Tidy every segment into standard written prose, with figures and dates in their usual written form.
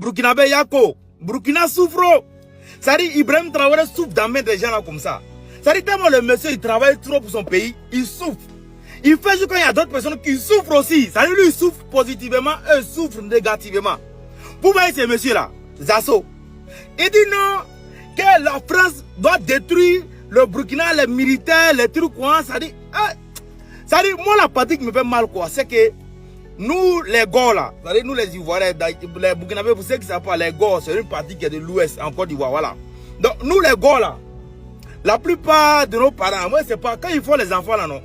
Burkinabé Yako. Burkina souffre. Ça dit, Ibrahim Traoré souffre d'amener des gens là comme ça. Ça dit, tellement le monsieur, il travaille trop pour son pays, il souffre. Il fait juste quand il y a d'autres personnes qui souffrent aussi. Ça dit, lui, il souffre positivement, eux souffrent négativement. Vous voyez ces messieurs-là, Zasso. Il dit non, que la France doit détruire le Burkina, les militaires, les trucs quoi. Ça dit, moi la partie qui me fait mal quoi, c'est que nous les Gauls là, nous les Ivoiriens, les Burkinabés, vous savez que ça pas les Gauls, c'est une partie qui est de l'Ouest en Côte d'Ivoire, voilà. Donc nous les Gauls là, la plupart de nos parents, moi c'est pas quand ils font les enfants là non.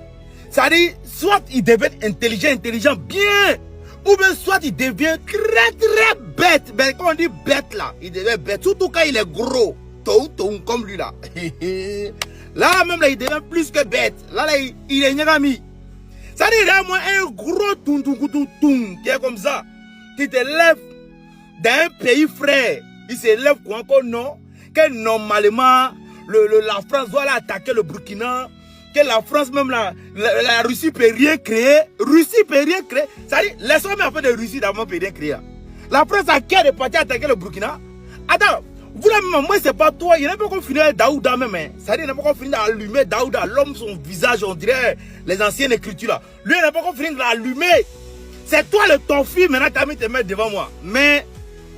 Ça dit, soit ils deviennent intelligents, bien, ou bien soit ils deviennent très bêtes. Ben quand on dit bête là, il devient bête, surtout quand il est gros, comme lui là. Là même là il devient plus que bête. Là il est nyagami. Ça dit là moi un gros qui est comme ça, qui te lève d'un pays frère. Il se lève quoi encore non? Que normalement la France doit aller attaquer le Burkina. Que la France même la Russie peut rien créer. Ça dit, laissons même un peu de Russie d'avant peut rien créer. La France a qu'à de partir attaquer le Burkina. Attends, vous là même, moi c'est pas toi, il n'a pas qu'on finit Daouda même. Hein. Ça dit, il n'a pas qu'on finit d'allumer Daouda, l'homme, son visage, on dirait les anciennes écritures là. Lui, il n'a pas qu'on finit d'allumer. C'est toi le ton fils, maintenant tu as mis tes mains devant moi. Mais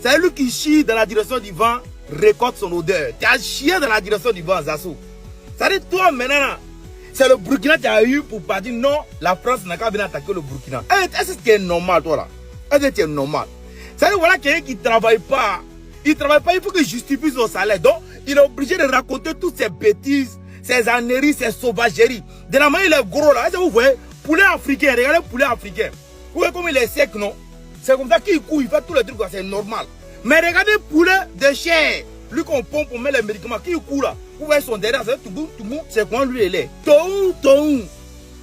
c'est lui qui chie dans la direction du vent, récolte son odeur. Tu as chié dans la direction du vent, Zassou. Ça dit, toi maintenant, c'est le Burkina qui a eu pour pas dire non, la France n'a qu'à venir attaquer le Burkina. Est-ce que c'est normal, toi là? Est-ce que c'est normal? Ça veut dire voilà quelqu'un qui ne travaille pas. Il ne travaille pas, il faut qu'il justifie son salaire. Donc, il est obligé de raconter toutes ces bêtises, ces âneries, ces sauvageries. De la manière, il est gros là. Est-ce que vous voyez? Poulet africain, regardez le poulet africain. Vous voyez comme il est sec, non? C'est comme ça qu'il court, il fait tous les trucs, c'est normal. Mais regardez le poulet de chair. Lui qu'on pompe pour mettre les médicaments, qui court là? Vous voyez son derrière, c'est comment lui il est.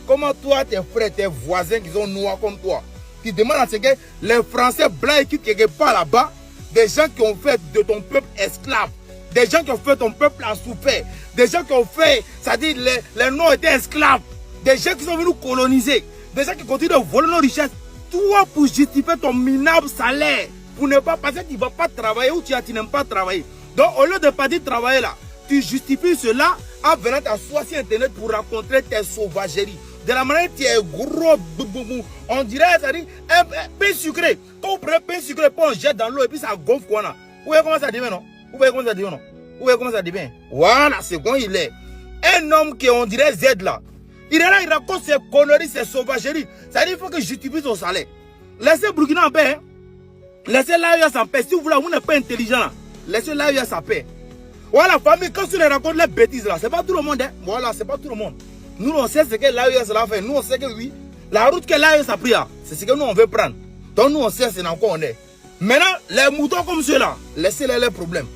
Comment toi, tes frères, tes voisins qui sont noirs comme toi, qui demandent à ce que les Français blancs qui quelque part là-bas, des gens qui ont fait de ton peuple esclave, des gens qui ont fait ton peuple à souffrir, des gens qui ont fait, c'est-à-dire les Noirs étaient esclaves, des gens qui sont venus coloniser, des gens qui continuent de voler nos richesses, toi pour justifier ton minable salaire, pour ne pas passer, tu ne vas pas travailler ou tu n'aimes pas travailler. Donc au lieu de partir travailler là, tu justifies cela en venant t'asseoir sur internet pour rencontrer tes sauvageries. De la manière tu es gros, on dirait, c'est-à-dire, un pain sucré. Quand on prend un pain sucré, on jette dans l'eau et puis ça gonfle quoi là. Vous voyez comment ça devient, non? Vous voyez comment ça devient, non? Vous voyez comment ça devient? Voilà, c'est quand il est. Un homme qui on dirait Z là. Il est là, il raconte ses conneries, ses sauvageries. C'est-à-dire, il faut que je justifie son salaire. Laissez Burkina en paix. Hein? Laissez l'AES en paix. Si vous voulez, vous n'êtes pas intelligent là. Laissez l'AES en paix. Voilà, famille, quand tu les racontes les bêtises là, c'est pas tout le monde. Hein? Voilà, c'est pas tout le monde. Nous, on sait ce que l'AES a fait. Nous, on sait que oui, la route que l'AES a pris, c'est ce que nous, on veut prendre. Donc, nous, on sait c'est dans quoi on est. Maintenant, les moutons comme ceux-là, laissez-les les problèmes.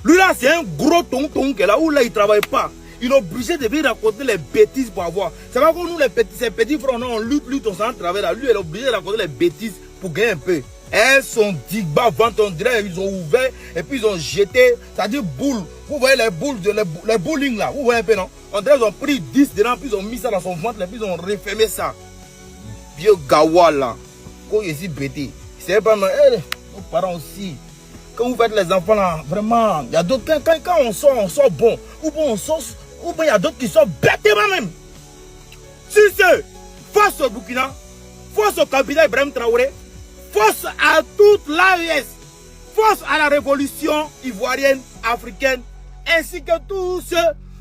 Lui, là, c'est un gros tonton qui est là où là, il ne travaille pas. Il est obligé de venir raconter les bêtises pour avoir. C'est pas comme nous, ces petits frères, on lutte, on s'en travaille là. Lui, il est obligé de raconter les bêtises pour gagner un peu. Elles sont digba, vente, on dirait, ils ont ouvert et puis ils ont jeté, c'est-à-dire boule. Vous voyez les boules, les bowling là, vous voyez un peu, non? On dirait qu'ils ont pris 10 dedans, puis ils ont mis ça dans son ventre, et puis ils ont refermé ça. Vieux gawa là, quand il est si bêté, c'est pas mal, nos parents aussi. Quand vous faites les enfants là, vraiment, il y a d'autres, quand on sort bon, ou bien il y a d'autres qui sont bêtement même. Si c'est face au Burkina, face au capitaine Ibrahim Traoré, face à toute l'AES, face à la révolution ivoirienne, africaine, ainsi que tous ceux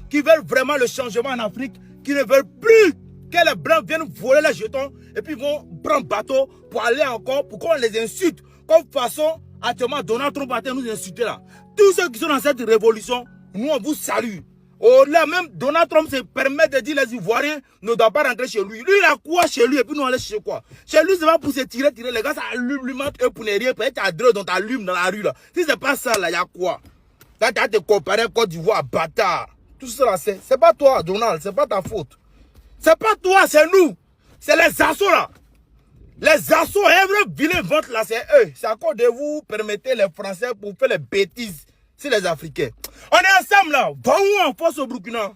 qui veulent vraiment le changement en Afrique, qui ne veulent plus que les Blancs viennent voler les jetons et puis vont prendre bateau pour aller encore, pour qu'on les insulte. Comme façon, actuellement, Donald Trump a nous insulter là. Tous ceux qui sont dans cette révolution, nous on vous salue. Oh là, même Donald Trump se permet de dire les Ivoiriens ne doivent pas rentrer chez lui. Lui, il a quoi chez lui et puis nous on allait chez quoi? Chez lui, c'est pas pour se tirer. Les gars, ça allume, lui eux pour ne rien. Peut-être t'as deux dont t'allumes dans la rue là. Si c'est pas ça là, il y a quoi? Là, t'as te comparer Côte d'Ivoire, bâtard. Tout ça là, c'est pas toi, Donald, c'est pas ta faute. C'est pas toi, c'est nous. C'est les assauts là. Les assauts, every vilain ventre là, c'est eux. C'est à cause de vous permettez les Français pour faire les bêtises. C'est les Africains. On est ensemble là. Va où en force au Burkina?